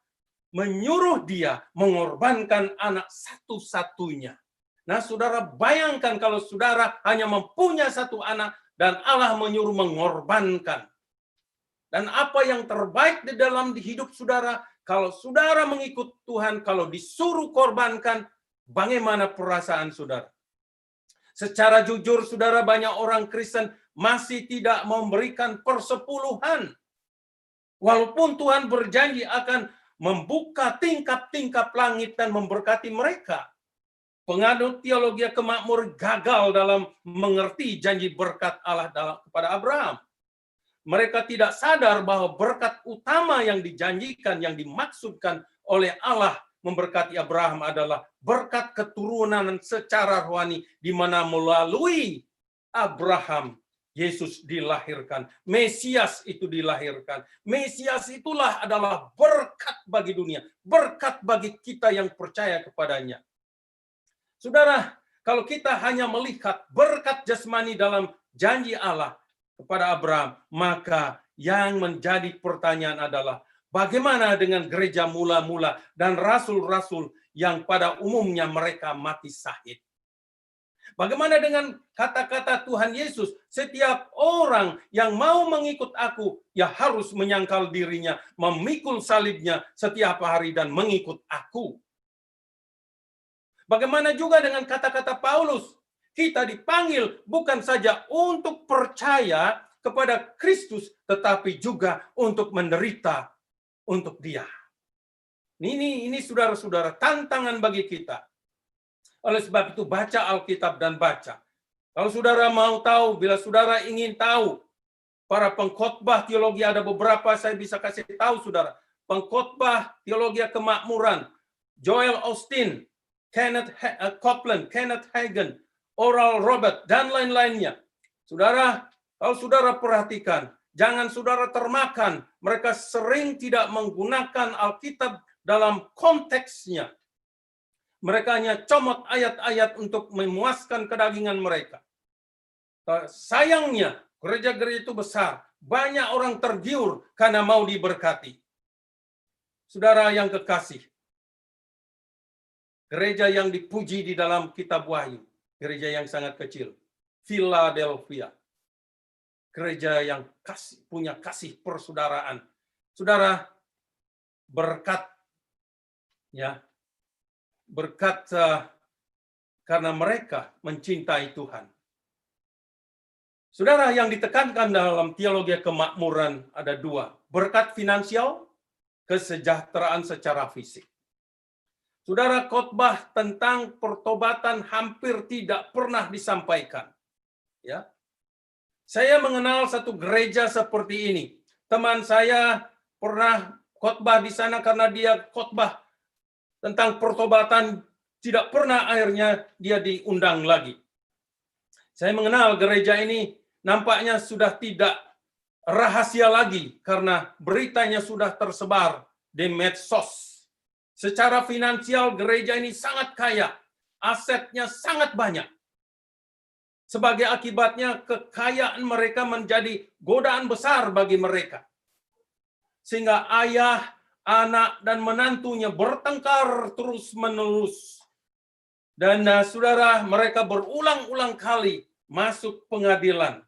menyuruh dia mengorbankan anak satu-satunya. Nah, saudara, bayangkan kalau saudara hanya mempunyai satu anak dan Allah menyuruh mengorbankan. Dan apa yang terbaik di dalam hidup saudara, kalau saudara mengikut Tuhan, kalau disuruh korbankan, bagaimana perasaan saudara? Secara jujur, saudara, banyak orang Kristen masih tidak memberikan persepuluhan. Walaupun Tuhan berjanji akan membuka tingkap-tingkap langit dan memberkati mereka. Penganut teologi kemakmuran gagal dalam mengerti janji berkat Allah kepada Abraham. Mereka tidak sadar bahwa berkat utama yang dijanjikan, yang dimaksudkan oleh Allah memberkati Abraham adalah berkat keturunan secara rohani, di mana melalui Abraham Yesus dilahirkan. Mesias itu dilahirkan. Mesias itulah adalah berkat bagi dunia, berkat bagi kita yang percaya kepadanya. Saudara, kalau kita hanya melihat berkat jasmani dalam janji Allah kepada Abraham, maka yang menjadi pertanyaan adalah bagaimana dengan gereja mula-mula dan rasul-rasul yang pada umumnya mereka mati syahid? Bagaimana dengan kata-kata Tuhan Yesus, setiap orang yang mau mengikut aku, ya harus menyangkal dirinya, memikul salibnya setiap hari dan mengikut aku. Bagaimana juga dengan kata-kata Paulus, kita dipanggil bukan saja untuk percaya kepada Kristus, tetapi juga untuk menderita untuk Dia. Ini saudara-saudara, tantangan bagi kita. Oleh sebab itu, baca Alkitab dan baca. Kalau saudara mau tahu, bila saudara ingin tahu, para pengkhotbah teologi ada beberapa, saya bisa kasih tahu saudara. Pengkhotbah teologi kemakmuran, Joel Osteen, Kenneth Copeland, Kenneth Hagin, Oral Robert, dan lain-lainnya. Saudara, kalau saudara perhatikan, jangan saudara termakan. Mereka sering tidak menggunakan Alkitab dalam konteksnya. Mereka hanya comot ayat-ayat untuk memuaskan kedagingan mereka. Sayangnya, gereja-gereja itu besar. Banyak orang tergiur karena mau diberkati. Saudara yang kekasih, gereja yang dipuji di dalam kitab Wahyu, gereja yang sangat kecil, Philadelphia. Gereja yang punya kasih persaudaraan. Saudara, berkat karena mereka mencintai Tuhan. Saudara, yang ditekankan dalam teologi kemakmuran ada dua. Berkat finansial, kesejahteraan secara fisik. Saudara, khotbah tentang pertobatan hampir tidak pernah disampaikan. Ya, saya mengenal satu gereja seperti ini. Teman saya pernah khotbah di sana karena dia khotbah tentang pertobatan, tidak pernah akhirnya dia diundang lagi. Saya mengenal gereja ini, nampaknya sudah tidak rahasia lagi karena beritanya sudah tersebar di medsos. Secara finansial gereja ini sangat kaya, asetnya sangat banyak. Sebagai akibatnya kekayaan mereka menjadi godaan besar bagi mereka. Sehingga ayah, anak, dan menantunya bertengkar terus-menerus. Dan saudara, mereka berulang-ulang kali masuk pengadilan.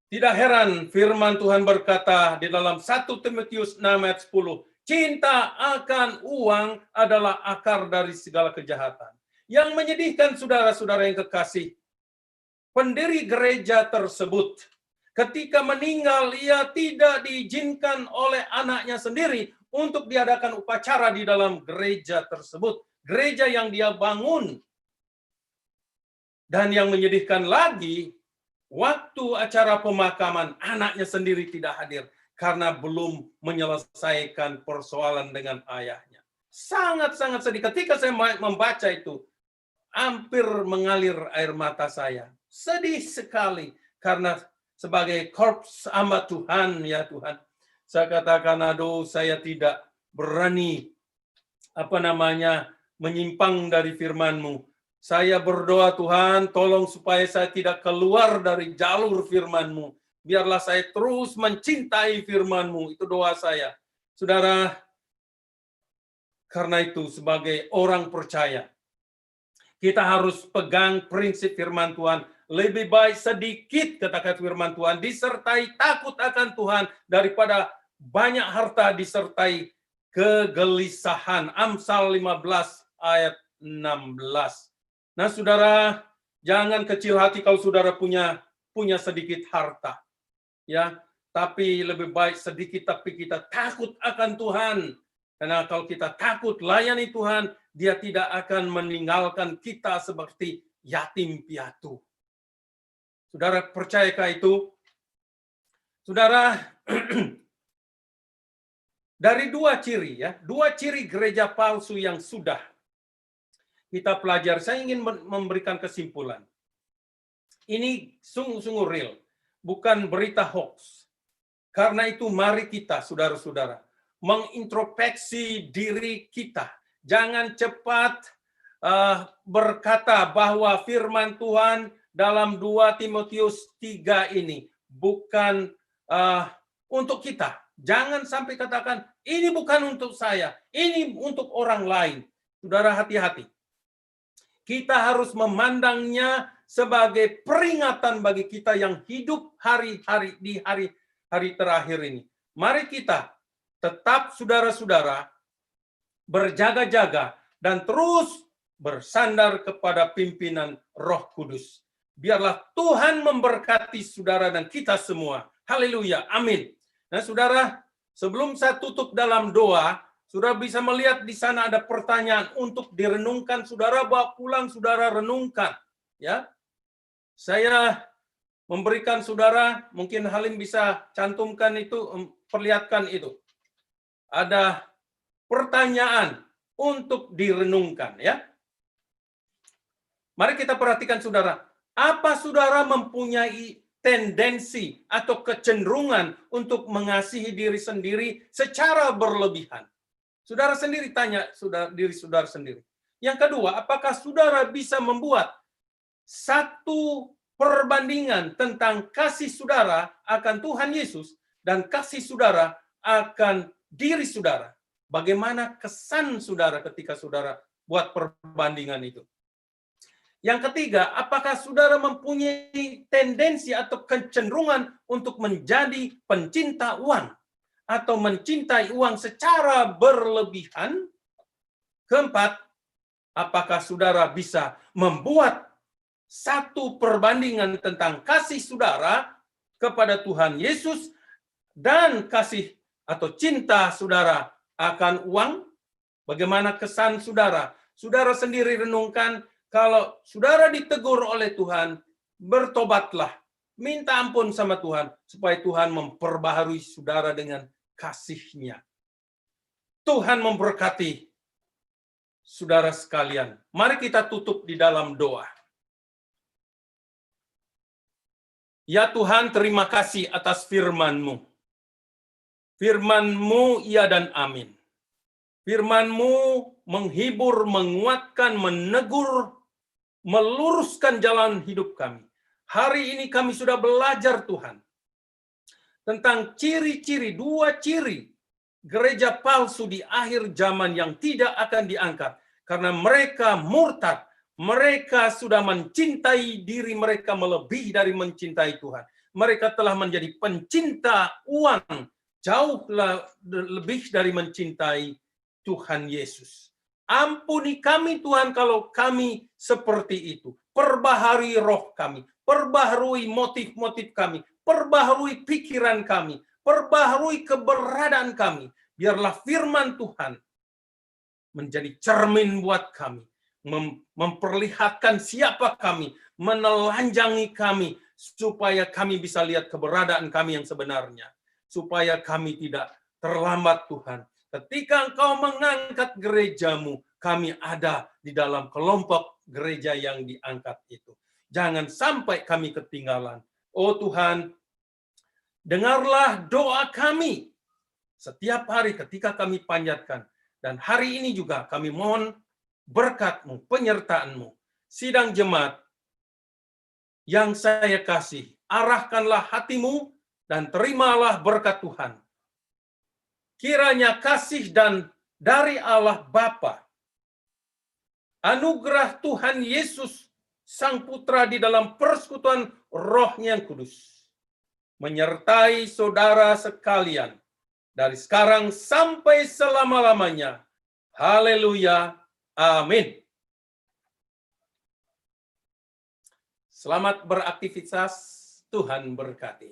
Tidak heran firman Tuhan berkata di dalam 1 Timotius 6 ayat 10, cinta akan uang adalah akar dari segala kejahatan. Yang menyedihkan saudara-saudara yang kekasih, pendiri gereja tersebut ketika meninggal, ia tidak diizinkan oleh anaknya sendiri untuk diadakan upacara di dalam gereja tersebut. Gereja yang dia bangun. Dan yang menyedihkan lagi, waktu acara pemakaman, anaknya sendiri tidak hadir karena belum menyelesaikan persoalan dengan ayahnya. Sangat-sangat sedih. Ketika saya membaca itu, hampir mengalir air mata saya. Sedih sekali karena sebagai korps hamba Tuhan, ya Tuhan, saya katakan, aduh, saya tidak berani menyimpang dari firman-Mu. Saya berdoa, Tuhan, tolong supaya saya tidak keluar dari jalur firman-Mu. Biarlah saya terus mencintai firman-Mu. Itu doa saya. Saudara, karena itu sebagai orang percaya, kita harus pegang prinsip firman Tuhan. Lebih baik sedikit, kata firman Tuhan, disertai takut akan Tuhan daripada banyak harta disertai kegelisahan. Amsal 15 ayat 16. Nah, saudara, jangan kecil hati kalau saudara punya sedikit harta. Ya, Tapi lebih baik sedikit tapi kita takut akan Tuhan. Karena kalau kita takut layani Tuhan, Dia tidak akan meninggalkan kita seperti yatim piatu. Saudara, percayakah itu? Saudara, dari dua ciri gereja palsu yang sudah kita pelajari, saya ingin memberikan kesimpulan. Ini sungguh-sungguh real, bukan berita hoax. Karena itu mari kita, saudara-saudara, mengintrospeksi diri kita. Jangan cepat berkata bahwa firman Tuhan dalam 2 Timotius 3 ini bukan untuk kita. Jangan sampai katakan, ini bukan untuk saya, ini untuk orang lain. Saudara, hati-hati. Kita harus memandangnya sebagai peringatan bagi kita yang hidup hari-hari di hari terakhir ini. Mari kita tetap, saudara-saudara, berjaga-jaga dan terus bersandar kepada pimpinan Roh Kudus. Biarlah Tuhan memberkati saudara dan kita semua. Haleluya, amin. Nah, saudara, sebelum saya tutup dalam doa, saudara bisa melihat di sana ada pertanyaan untuk direnungkan. Saudara bawa pulang, saudara renungkan. Ya, saya memberikan saudara, mungkin Halim bisa cantumkan itu, perlihatkan itu. Ada pertanyaan untuk direnungkan, ya. Mari kita perhatikan, saudara. Apa saudara mempunyai tendensi atau kecenderungan untuk mengasihi diri sendiri secara berlebihan? Saudara sendiri tanya diri saudara sendiri. Yang kedua, apakah saudara bisa membuat satu perbandingan tentang kasih saudara akan Tuhan Yesus dan kasih saudara akan diri saudara? Bagaimana kesan saudara ketika saudara buat perbandingan itu? Yang ketiga, apakah saudara mempunyai tendensi atau kecenderungan untuk menjadi pencinta uang atau mencintai uang secara berlebihan? Keempat, apakah saudara bisa membuat satu perbandingan tentang kasih saudara kepada Tuhan Yesus dan kasih atau cinta saudara akan uang? Bagaimana kesan saudara? Saudara sendiri renungkan. Kalau saudara ditegur oleh Tuhan, bertobatlah. Minta ampun sama Tuhan, supaya Tuhan memperbaharui saudara dengan kasih-Nya. Tuhan memberkati saudara sekalian. Mari kita tutup di dalam doa. Ya Tuhan, terima kasih atas firman-Mu. Firman-Mu ya dan amin. Firman-Mu menghibur, menguatkan, menegur, meluruskan jalan hidup kami. Hari ini kami sudah belajar, Tuhan, tentang ciri-ciri, dua ciri gereja palsu di akhir zaman yang tidak akan diangkat. Karena mereka murtad, mereka sudah mencintai diri mereka melebihi dari mencintai Tuhan. Mereka telah menjadi pencinta uang, jauh lebih dari mencintai Tuhan Yesus. Ampuni kami Tuhan kalau kami seperti itu. Perbaharui roh kami, perbaharui motif-motif kami, perbaharui pikiran kami, perbaharui keberadaan kami. Biarlah firman Tuhan menjadi cermin buat kami, memperlihatkan siapa kami, menelanjangi kami, supaya kami bisa lihat keberadaan kami yang sebenarnya. Supaya kami tidak terlambat, Tuhan. Ketika Engkau mengangkat gereja-Mu, kami ada di dalam kelompok gereja yang diangkat itu. Jangan sampai kami ketinggalan. Oh Tuhan, dengarlah doa kami setiap hari ketika kami panjatkan. Dan hari ini juga kami mohon berkat-Mu, penyertaan-Mu. Sidang jemaat yang saya kasih, arahkanlah hatimu dan terimalah berkat Tuhan. Kiranya kasih dan dari Allah Bapa, anugerah Tuhan Yesus Sang Putra di dalam persekutuan Roh-Nya yang kudus, menyertai saudara sekalian dari sekarang sampai selama-lamanya. Haleluya. Amin. Selamat beraktivitas. Tuhan berkati.